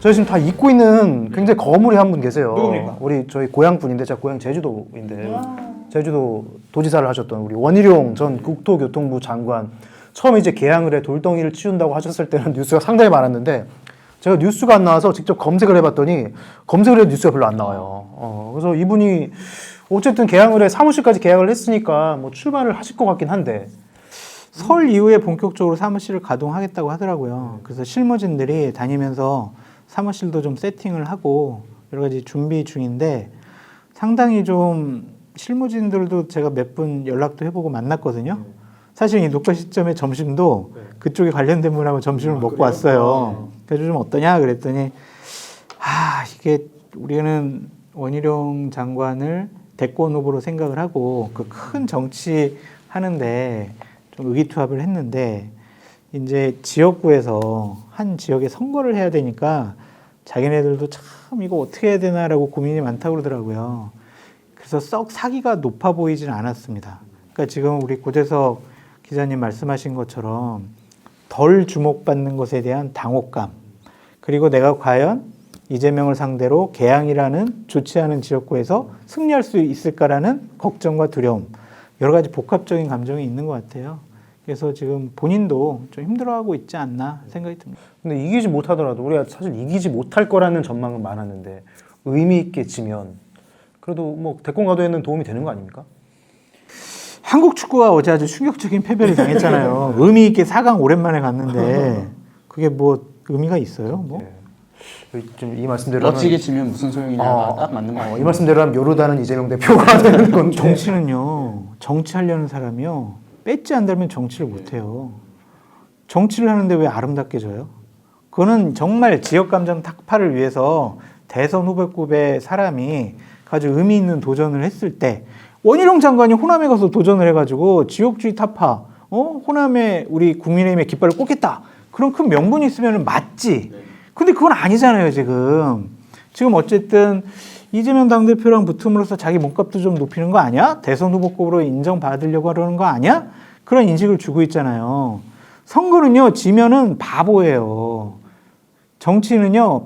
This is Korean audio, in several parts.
저희 지금 다 잊고 있는 굉장히 거물이 한 분 계세요. 누굽니까? 우리 저희 고향 분인데 제가 고향 제주도인데 제주도 도지사를 하셨던 우리 원희룡 전 국토교통부 장관 처음에 이제 개항을 해 돌덩이를 치운다고 하셨을 때는 뉴스가 상당히 많았는데 제가 뉴스가 안 나와서 직접 검색을 해봤더니 검색을 해도 뉴스가 별로 안 나와요. 그래서 이분이 어쨌든 개항을 해 사무실까지 계약을 했으니까 뭐 출마를 하실 것 같긴 한데 설 이후에 본격적으로 사무실을 가동하겠다고 하더라고요. 그래서 실무진들이 다니면서 사무실도 좀 세팅을 하고 여러 가지 준비 중인데 상당히 좀 실무진들도 제가 몇 분 연락도 해보고 만났거든요. 사실 이 녹화 시점에 점심도 그쪽에 관련된 분하고 점심을 먹고 왔어요. 그래서 좀 어떠냐 그랬더니 이게 우리는 원희룡 장관을 대권 후보로 생각을 하고 그 큰 정치 하는데 좀 의기투합을 했는데 이제 지역구에서 한 지역에 선거를 해야 되니까 자기네들도 참 이거 어떻게 해야 되나라고 고민이 많다고 그러더라고요. 그래서 썩 사기가 높아 보이지는 않았습니다. 그러니까 지금 우리 고재석 기자님 말씀하신 것처럼 덜 주목받는 것에 대한 당혹감, 그리고 내가 과연 이재명을 상대로 개항이라는 좋지 않은 지역구에서 승리할 수 있을까라는 걱정과 두려움, 여러 가지 복합적인 감정이 있는 것 같아요. 그래서 지금 본인도 좀 힘들어하고 있지 않나 생각이 듭니다. 근데 이기지 못하더라도 우리가 사실 이기지 못할 거라는 전망은 많았는데 의미 있게 지면 그래도 뭐 대권 가도에는 도움이 되는 거 아닙니까? 한국 축구가 어제 아주 충격적인 패배를 당했잖아요. 의미 있게 4강 오랜만에 갔는데 그게 뭐 의미가 있어요? 뭐? 좀 이 말씀대로 멋지게 지면 무슨 소용이냐 딱 맞는 말. 이 말씀대로 하면 요르단은 이재명 대표가 되는 건데 정치는요, 정치하려는 사람이요, 배지 안 달면 정치를 못해요. 정치를 하는데 왜 아름답게 져요? 그거는 정말 지역감정 탁파를 위해서 대선 후보급의 사람이 아주 의미 있는 도전을 했을 때 원희룡 장관이 호남에 가서 도전을 해가지고 지역주의 타파, 호남에 우리 국민의힘의 깃발을 꽂겠다. 그런 큰 명분이 있으면 맞지. 근데 그건 아니잖아요, 지금. 지금 어쨌든 이재명 당대표랑 붙음으로써 자기 몸값도 좀 높이는 거 아니야? 대선 후보급으로 인정받으려고 하려는 거 아니야? 그런 인식을 주고 있잖아요. 선거는요, 지면은 바보예요. 정치는요,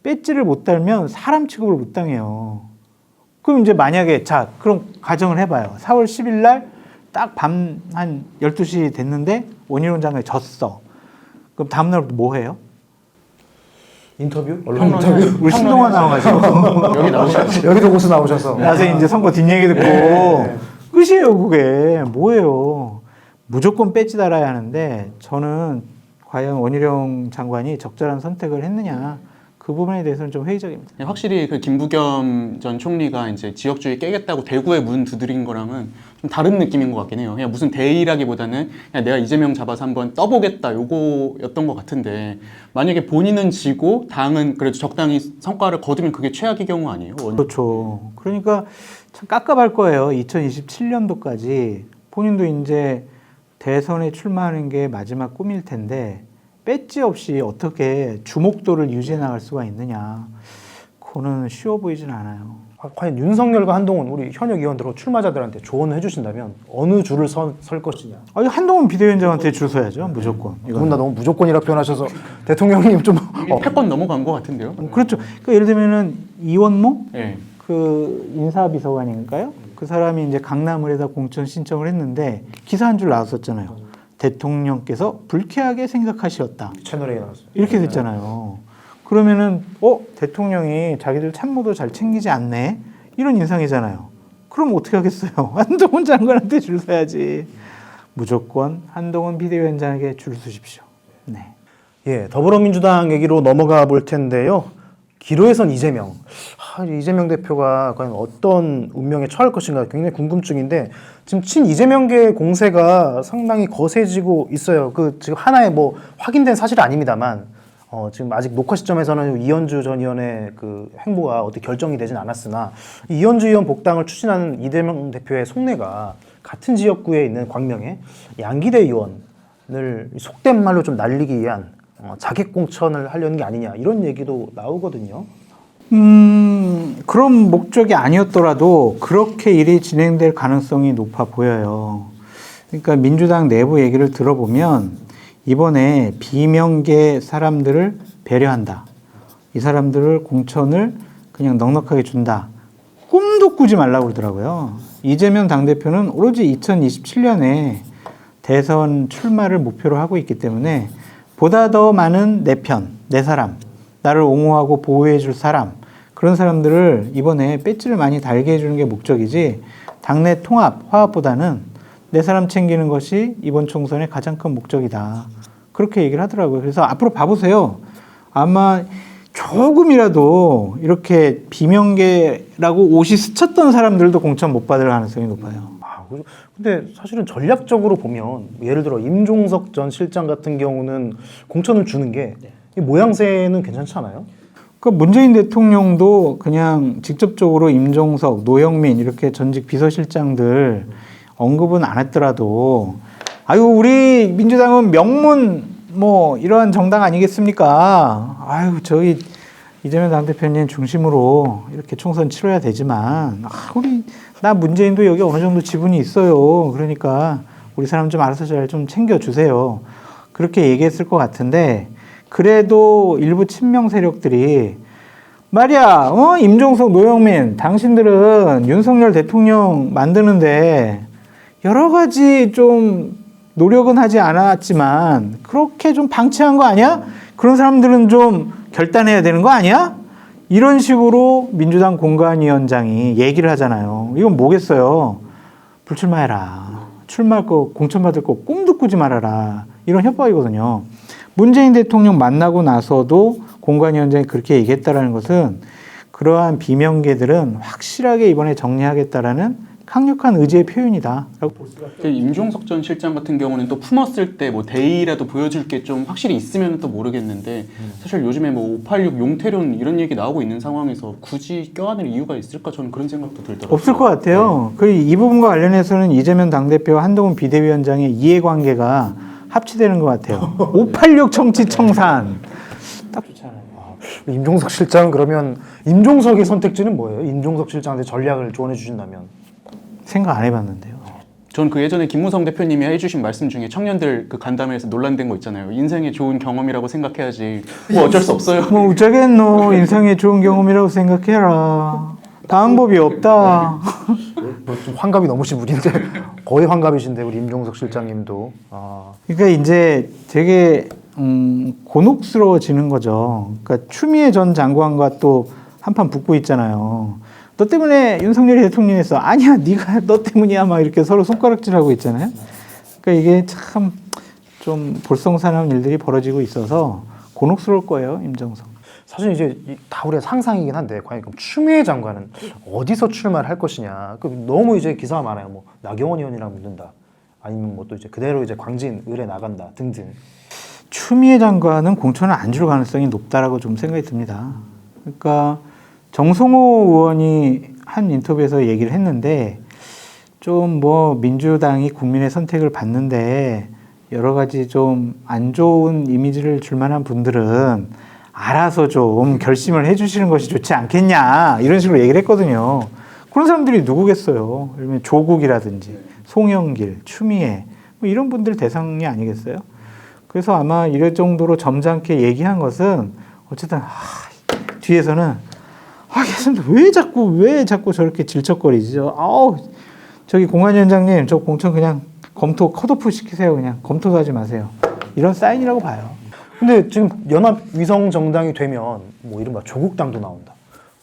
배지를 못 달면 사람 취급을 못 당해요. 그럼 이제 만약에, 그럼 가정을 해봐요. 4월 10일 날 딱 밤 한 12시 됐는데 원희룡 장관이 졌어. 그럼 다음날 뭐 해요? 인터뷰? 언론 인터뷰? 우리 신동아 나와가지고. 여기 나오셔서 여기도 고수 나오셔서 나중에 이제 선거 뒷얘기 듣고. 끝이에요, 그게. 뭐예요? 무조건 배지 달아야 하는데 저는 과연 원희룡 장관이 적절한 선택을 했느냐. 그 부분에 대해서는 좀 회의적입니다. 확실히 그 김부겸 전 총리가 이제 지역주의 깨겠다고 대구에 문 두드린 거랑은 좀 다른 느낌인 것 같긴 해요. 그냥 무슨 대의라기보다는 그냥 내가 이재명 잡아서 한번 떠보겠다 요거였던 것 같은데 만약에 본인은 지고 당은 그래도 적당히 성과를 거두면 그게 최악의 경우 아니에요? 그렇죠. 그러니까 참 깝깝할 거예요. 2027년도까지 본인도 이제 대선에 출마하는 게 마지막 꿈일 텐데 배지 없이 어떻게 주목도를 유지해 나갈 수가 있느냐. 그거는 쉬워 보이진 않아요. 과연 윤석열과 한동훈 우리 현역 의원들로 출마자들한테 조언을 해주신다면 어느 줄을 설 것이냐? 아니, 한동훈 비대위원장한테 줄 서야죠, 무조건. 두분 다 너무 무조건이라 표현하셔서 대통령님 좀 이미 패권 넘어간 것 같은데요? 그렇죠. 그러니까 예를 들면은 이원모 네. 그 인사비서관인가요? 그 사람이 이제 강남을에다 공천 신청을 했는데 기사 한 줄 나왔었잖아요. 대통령께서 불쾌하게 생각하시었다. 채널에 나왔어요. 이렇게 됐잖아요. 그러면은 대통령이 자기들 참모도 잘 챙기지 않네? 이런 인상이잖아요. 그럼 어떻게 하겠어요? 한동훈 장관한테 줄 서야지. 무조건 한동훈 비대위원장에게 줄 서십시오. 네. 예, 더불어민주당 얘기로 넘어가 볼 텐데요. 기로에선 이재명. 이재명 대표가 과연 어떤 운명에 처할 것인가 굉장히 궁금증인데 지금 친 이재명계 공세가 상당히 거세지고 있어요. 지금 하나의 뭐 확인된 사실은 아닙니다만 지금 아직 녹화 시점에서는 이현주 전 의원의 그 행보가 어떻게 결정이 되진 않았으나 이현주 의원 복당을 추진하는 이재명 대표의 속내가 같은 지역구에 있는 광명의 양기대 의원을 속된 말로 좀 날리기 위한 자객 공천을 하려는 게 아니냐 이런 얘기도 나오거든요. 그런 목적이 아니었더라도 그렇게 일이 진행될 가능성이 높아 보여요. 그러니까 민주당 내부 얘기를 들어보면 이번에 비명계 사람들을 배려한다. 이 사람들을 공천을 그냥 넉넉하게 준다. 꿈도 꾸지 말라고 그러더라고요. 이재명 당대표는 오로지 2027년에 대선 출마를 목표로 하고 있기 때문에 보다 더 많은 내 편, 내 사람, 나를 옹호하고 보호해 줄 사람, 그런 사람들을 이번에 배지를 많이 달게 해주는 게 목적이지 당내 통합, 화합보다는 내 사람 챙기는 것이 이번 총선의 가장 큰 목적이다. 그렇게 얘기를 하더라고요. 그래서 앞으로 봐보세요. 아마 조금이라도 이렇게 비명계라고 옷이 스쳤던 사람들도 공천 못 받을 가능성이 높아요. 근데 사실은 전략적으로 보면 예를 들어 임종석 전 실장 같은 경우는 공천을 주는 게 이 모양새는 괜찮지 않아요? 그러니까 문재인 대통령도 그냥 직접적으로 임종석, 노영민 이렇게 전직 비서실장들 언급은 안 했더라도 아유 우리 민주당은 명문 뭐 이러한 정당 아니겠습니까? 아유 저희 이재명 당대표님 중심으로 이렇게 총선 치러야 되지만 우리 나 문재인도 여기 어느 정도 지분이 있어요. 그러니까 우리 사람 좀 알아서 잘 좀 챙겨주세요. 그렇게 얘기했을 것 같은데 그래도 일부 친명 세력들이 말이야 임종석, 노영민 당신들은 윤석열 대통령 만드는데 여러 가지 좀 노력은 하지 않았지만 그렇게 좀 방치한 거 아니야? 그런 사람들은 좀 결단해야 되는 거 아니야? 이런 식으로 민주당 공관위원장이 얘기를 하잖아요. 이건 뭐겠어요? 불출마해라. 출마할 거, 공천 받을 거 꿈도 꾸지 말아라. 이런 협박이거든요. 문재인 대통령 만나고 나서도 공관위원장이 그렇게 얘기했다는 것은 그러한 비명계들은 확실하게 이번에 정리하겠다라는 강력한 의지의 표현이다라고 볼 수가 있어요. 임종석 전 실장 같은 경우는 또 품었을 때 뭐 대의라도 보여줄 게 좀 확실히 있으면 또 모르겠는데 사실 요즘에 뭐 586 용태론 이런 얘기 나오고 있는 상황에서 굳이 껴안을 이유가 있을까 저는 그런 생각도 들더라고요. 없을 것 같아요. 이 부분과 관련해서는 이재명 당대표와 한동훈 비대위원장의 이해관계가 합치되는 것 같아요. 586 정치 청산. 딱 좋잖아요. 임종석 실장은 그러면 임종석의 선택지는 뭐예요? 임종석 실장한테 전략을 조언해 주신다면? 생각 안 해봤는데요. 전 그 예전에 김무성 대표님이 해주신 말씀 중에 청년들 그 간담회에서 논란된 거 있잖아요. 인생의 좋은 경험이라고 생각해야지. 뭐 어쩔 수 없어요. 뭐 어쩌겠노. 인생의 좋은 경험이라고 생각해라. 방법이 없다. 좀 환갑이 넘으신 분인데 거의 환갑이신데 우리 임종석 실장님도. 그러니까 이제 되게 곤혹스러워지는 거죠. 그러니까 추미애 전 장관과 또 한판 붙고 있잖아요. 너 때문에 윤석열이 대통령이었어. 아니야, 네가 너 때문이야. 막 이렇게 서로 손가락질하고 있잖아요. 그러니까 이게 참 좀 볼썽사나운 일들이 벌어지고 있어서 곤혹스러울 거예요, 임종석. 사실 이제 다 우리가 상상이긴 한데 과연 그럼 추미애 장관은 어디서 출마를 할 것이냐. 너무 이제 기사가 많아요. 뭐 나경원 의원이랑 붙는다. 아니면 뭐 또 이제 그대로 이제 광진 을에 나간다 등등. 추미애 장관은 공천을 안 줄 가능성이 높다라고 좀 생각이 듭니다. 그러니까 정성호 의원이 한 인터뷰에서 얘기를 했는데 좀 뭐 민주당이 국민의 선택을 받는데 여러 가지 좀 안 좋은 이미지를 줄 만한 분들은 알아서 좀 결심을 해주시는 것이 좋지 않겠냐 이런 식으로 얘기를 했거든요. 그런 사람들이 누구겠어요? 예를 들면 조국이라든지 송영길, 추미애 뭐 이런 분들 대상이 아니겠어요? 그래서 아마 이럴 정도로 점잖게 얘기한 것은 어쨌든 뒤에서는 왜 자꾸 저렇게 질척거리죠? 저기 공관위원장님 저 공천 그냥 검토 컷오프 시키세요. 그냥 검토도 하지 마세요. 이런 사인이라고 봐요. 근데 지금 연합위성정당이 되면 뭐 이른바 조국당도 나온다.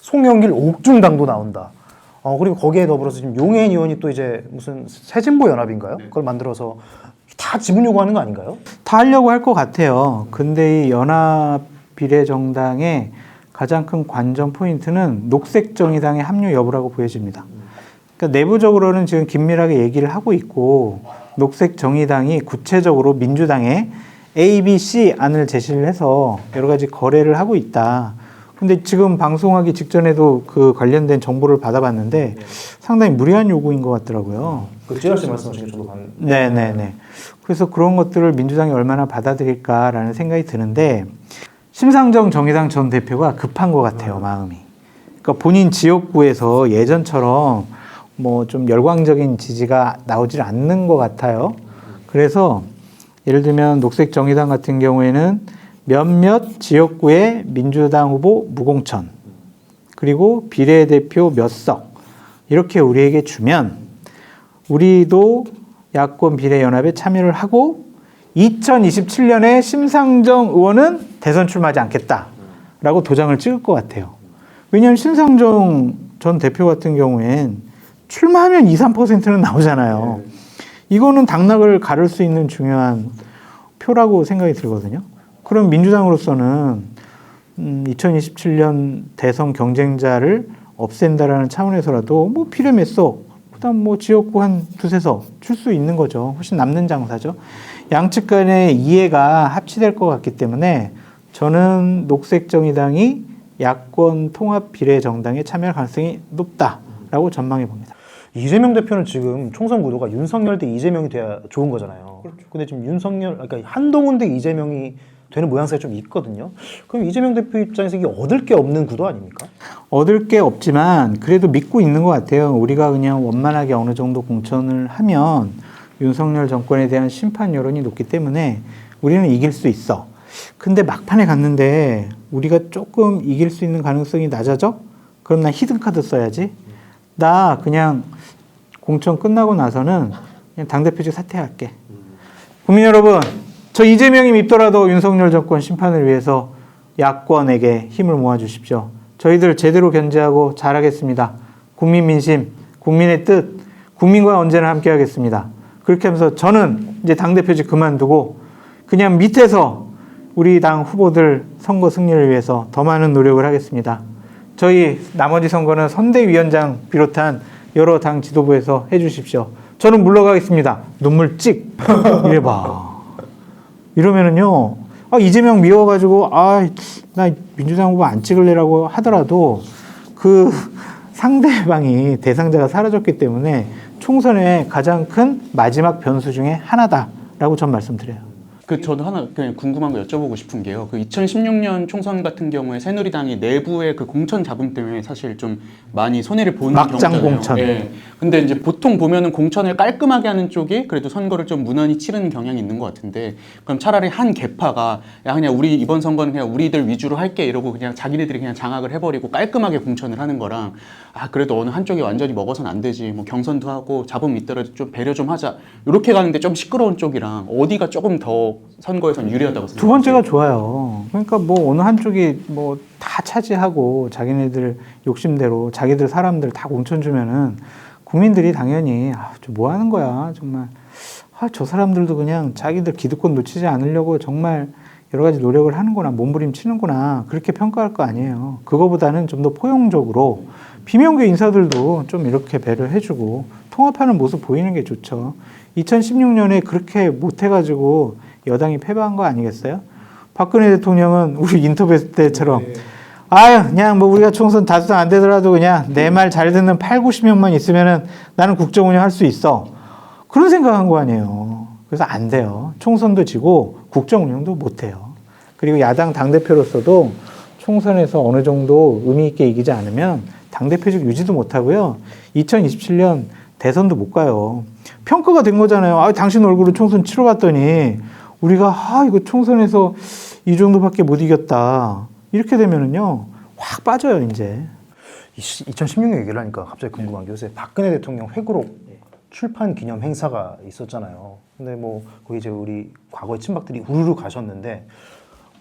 송영길 옥중당도 나온다. 그리고 거기에 더불어서 지금 용해인 의원이 또 이제 무슨 새진보 연합인가요? 그걸 만들어서 다 지분 요구하는 거 아닌가요? 다 하려고 할 것 같아요. 근데 이 연합비례정당의 가장 큰 관전 포인트는 녹색정의당의 합류 여부라고 보여집니다. 그러니까 내부적으로는 지금 긴밀하게 얘기를 하고 있고 녹색정의당이 구체적으로 민주당에 A, B, C 안을 제시를 해서 여러 가지 거래를 하고 있다. 근데 지금 방송하기 직전에도 그 관련된 정보를 받아봤는데 상당히 무리한 요구인 것 같더라고요. 그 지랄 씨 말씀하신 게 저도 봤는데. 네네네. 그래서 그런 것들을 민주당이 얼마나 받아들일까라는 생각이 드는데 심상정 정의당 전 대표가 급한 것 같아요, 마음이. 그러니까 본인 지역구에서 예전처럼 뭐 좀 열광적인 지지가 나오질 않는 것 같아요. 그래서 예를 들면 녹색정의당 같은 경우에는 몇몇 지역구의 민주당 후보 무공천, 그리고 비례대표 몇 석, 이렇게 우리에게 주면 우리도 야권 비례연합에 참여를 하고 2027년에 심상정 의원은 대선 출마하지 않겠다라고 도장을 찍을 것 같아요. 왜냐하면 심상정 전 대표 같은 경우엔 출마하면 2, 3%는 나오잖아요. 이거는 당락을 가를 수 있는 중요한 표라고 생각이 들거든요. 그럼 민주당으로서는 2027년 대선 경쟁자를 없앤다라는 차원에서라도 뭐 비례 몇 석, 그다음 뭐 지역구 한 두세 석 줄 수 있는 거죠. 훨씬 남는 장사죠. 양측 간의 이해가 합치될 것 같기 때문에 저는 녹색정의당이 야권 통합 비례 정당에 참여할 가능성이 높다라고 전망해 봅니다. 이재명 대표는 지금 총선 구도가 윤석열 대 이재명이 돼야 좋은 거잖아요. 근데 지금 그러니까 한동훈 대 이재명이 되는 모양새가 좀 있거든요. 그럼 이재명 대표 입장에서 이게 얻을 게 없는 구도 아닙니까? 얻을 게 없지만 그래도 믿고 있는 것 같아요. 우리가 그냥 원만하게 어느 정도 공천을 하면 윤석열 정권에 대한 심판 여론이 높기 때문에 우리는 이길 수 있어. 근데 막판에 갔는데 우리가 조금 이길 수 있는 가능성이 낮아져? 그럼 나 히든카드 써야지. 나 그냥 공천 끝나고 나서는 그냥 당대표직 사퇴할게. 국민 여러분, 저 이재명이 밉더라도 윤석열 정권 심판을 위해서 야권에게 힘을 모아주십시오. 저희들 제대로 견제하고 잘하겠습니다. 국민 민심, 국민의 뜻, 국민과 언제나 함께하겠습니다. 그렇게 하면서 저는 이제 당대표직 그만두고 그냥 밑에서 우리 당 후보들 선거 승리를 위해서 더 많은 노력을 하겠습니다. 저희 나머지 선거는 선대위원장 비롯한 여러 당 지도부에서 해주십시오. 저는 물러가겠습니다. 눈물 찍. 이래봐. 이러면은요, 이재명 미워가지고, 나 민주당 후보 안 찍을래라고 하더라도 그 상대방이 대상자가 사라졌기 때문에 총선의 가장 큰 마지막 변수 중에 하나다라고 전 말씀드려요. 저도 하나 그냥 궁금한 거 여쭤보고 싶은 게요. 2016년 총선 같은 경우에 새누리당이 내부의 그 공천 잡음 때문에 사실 좀 많이 손해를 보는 막장 경우잖아요. 공천. 예. 근데 이제 보통 보면은 공천을 깔끔하게 하는 쪽이 그래도 선거를 좀 무난히 치르는 경향이 있는 것 같은데, 그럼 차라리 한 계파가 야 그냥 우리 이번 선거는 그냥 우리들 위주로 할게 이러고 그냥 자기네들이 그냥 장악을 해버리고 깔끔하게 공천을 하는 거랑, 그래도 어느 한쪽이 완전히 먹어서는 안 되지, 뭐 경선도 하고 잡음 있더라도 좀 배려 좀 하자, 이렇게 가는데 좀 시끄러운 쪽이랑 어디가 조금 더 선거에선 유리하다고 생각하세요? 두 번째가 좋아요. 그러니까 뭐 어느 한쪽이 뭐 다 차지하고 자기네들 욕심대로 자기들 사람들 다 공천 주면은 국민들이 당연히 저 뭐 하는 거야 정말, 저 사람들도 그냥 자기들 기득권 놓치지 않으려고 정말 여러 가지 노력을 하는구나, 몸부림치는구나, 그렇게 평가할 거 아니에요. 그거보다는 좀 더 포용적으로 비명계 인사들도 좀 이렇게 배려해주고 통합하는 모습 보이는 게 좋죠. 2016년에 그렇게 못해가지고 여당이 패배한 거 아니겠어요? 박근혜 대통령은 우리 인터뷰 때처럼 그냥 뭐 우리가 총선 다수당 안 되더라도 그냥 내 말 잘 듣는 8, 90명만 있으면은 나는 국정 운영할 수 있어. 그런 생각한 거 아니에요. 그래서 안 돼요. 총선도 지고 국정 운영도 못 해요. 그리고 야당 당대표로서도 총선에서 어느 정도 의미 있게 이기지 않으면 당대표직 유지도 못 하고요. 2027년 대선도 못 가요. 평가가 된 거잖아요. 당신 얼굴로 총선 치러봤더니 우리가 이거 총선에서 이 정도밖에 못 이겼다. 이렇게 되면은요, 확 빠져요, 이제. 2016년 얘기를 하니까 갑자기 궁금한 게, 요새 박근혜 대통령 회고록 출판 기념 행사가 있었잖아요. 근데 뭐 거기 이제 우리 과거의 친박들이 우르르 가셨는데,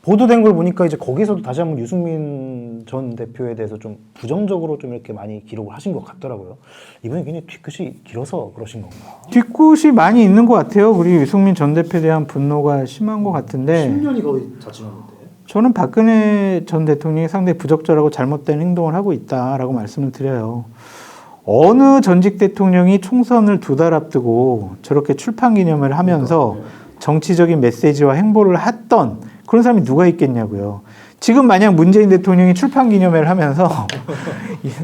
보도된 걸 보니까 이제 거기서도 다시 한번 유승민 전 대표에 대해서 좀 부정적으로 좀 이렇게 많이 기록을 하신 것 같더라고요. 이번에 굉장히 뒤끝이 길어서 그러신 건가? 뒤끝이 많이 있는 것 같아요. 우리 유승민 전 대표에 대한 분노가 심한 것 같은데. 10년이 거의 다 지났는데. 저는 박근혜 전 대통령이 상당히 부적절하고 잘못된 행동을 하고 있다라고 말씀을 드려요. 어느 전직 대통령이 총선을 2달 앞두고 저렇게 출판 기념을 하면서 정치적인 메시지와 행보를 했던 그런 사람이 누가 있겠냐고요. 지금 만약 문재인 대통령이 출판 기념회를 하면서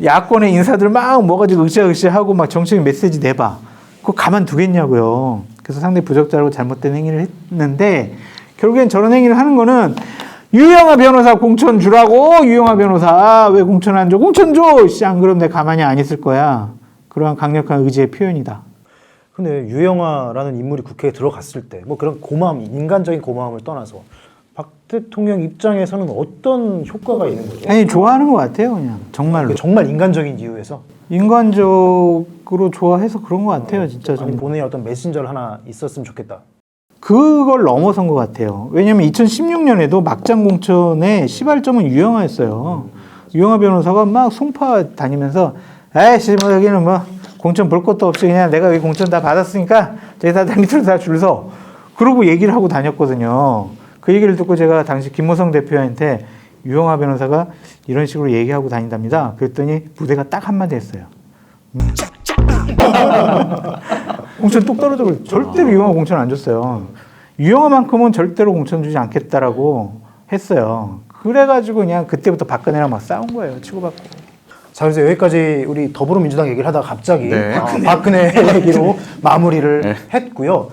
야권의 인사들 막 모가지고 으쌰으쌰하고 막 정치적인 메시지 내봐. 그거 가만두겠냐고요. 그래서 상당히 부적절하고 잘못된 행위를 했는데, 결국엔 저런 행위를 하는 거는 유영하 변호사 공천 주라고. 유영하 변호사 왜 공천 안 줘? 공천 줘! 안 그럼 내가 가만히 안 있을 거야. 그러한 강력한 의지의 표현이다. 근데 유영하라는 인물이 국회에 들어갔을 때 뭐 그런 고마움, 인간적인 고마움을 떠나서 박 대통령 입장에서는 어떤 효과가 있는 거죠? 아니 좋아하는 것 같아요, 그냥 정말로 정말 인간적인 이유에서 인간적으로 좋아해서 그런 것 같아요, 진짜 아니, 좀. 본인이 어떤 메신저를 하나 있었으면 좋겠다. 그걸 넘어선 것 같아요. 왜냐면 2016년에도 막장 공천의 시발점은 유영하였어요. 유영하 변호사가 막 송파 다니면서 에이씨 뭐 여기는 뭐 공천 볼 것도 없이 그냥 내가 여기 공천 다 받았으니까 제사들 밑으로 다 줄 서. 그러고 얘기를 하고 다녔거든요. 그 얘기를 듣고 제가 당시 김무성 대표한테 유영하 변호사가 이런 식으로 얘기하고 다닌답니다. 그랬더니 부대가 딱 한마디 했어요. 공천 뚝 떨어져 버려. 절대로 유영하 공천 안 줬어요. 유영하만큼은 절대로 공천 주지 않겠다라고 했어요. 그래가지고 그냥 그때부터 박근혜랑 막 싸운 거예요. 치고받고. 자, 그래서 여기까지 우리 더불어민주당 얘기를 하다가 갑자기 네. 박근혜 얘기로 마무리를 했고요.